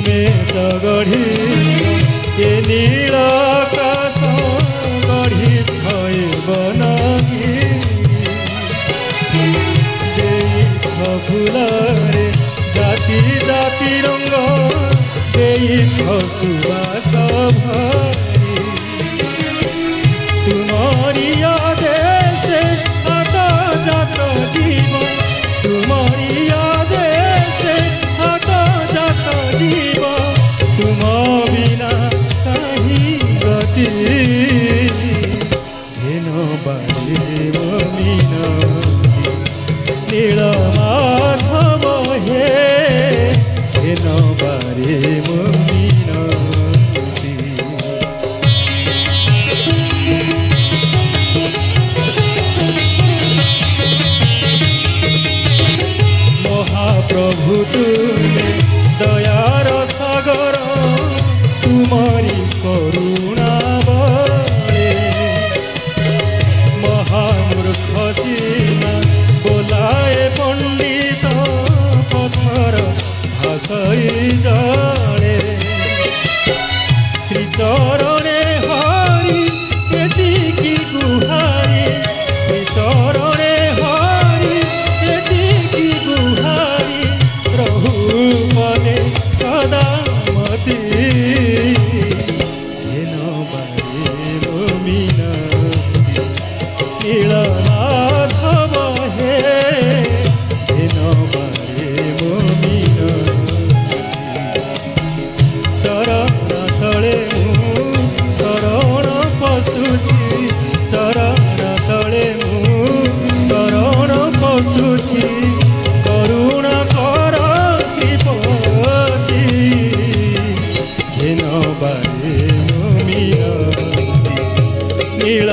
ତୁମେ ତ ଗଢ଼ିଛ ଏ ନୀଳ ଆକାଶ ଗଢ଼ିଛ ଏ ବନଗିରି ଦେଇଛ ଫୁଲରେ ଜାତି ଜାତି ରଙ୍ଗ ଦେଇଛ ସୁବାସ ଭରି ତୁମରି ଆଦେশে আতজাত জীবন তুমরি আদেশে আতজাত জীবন তুম বিনা কাহি গতি হেন বারে মিনতি নীল মাধব হে হেন বারে মিনতি মহাপ্রভু তুমি দয়ার সাগর তুমরি করুণা বলে মহামূর্খ সীমা বোলায় পণ্ডিত পথর ভাসই জলে শ্রীচরণে হরি এতিকি গুহারি শ্রীচরণে হরি এতিকি গুহারি প্রভু পদে সদা মতি হেন বারে মিনতি নীল মাধব হে হেন বারে মিনতি চরণ তଳେ ମୁଁ ଶରଣ ପଶୁଛି ଚରଣ ତଳେ ମୁଁ ଶରଣ ପଶୁଛି କରୁଣା କର ଶ୍ରୀପତି ହେନ ବାରେ ମିନତି ନୀଳ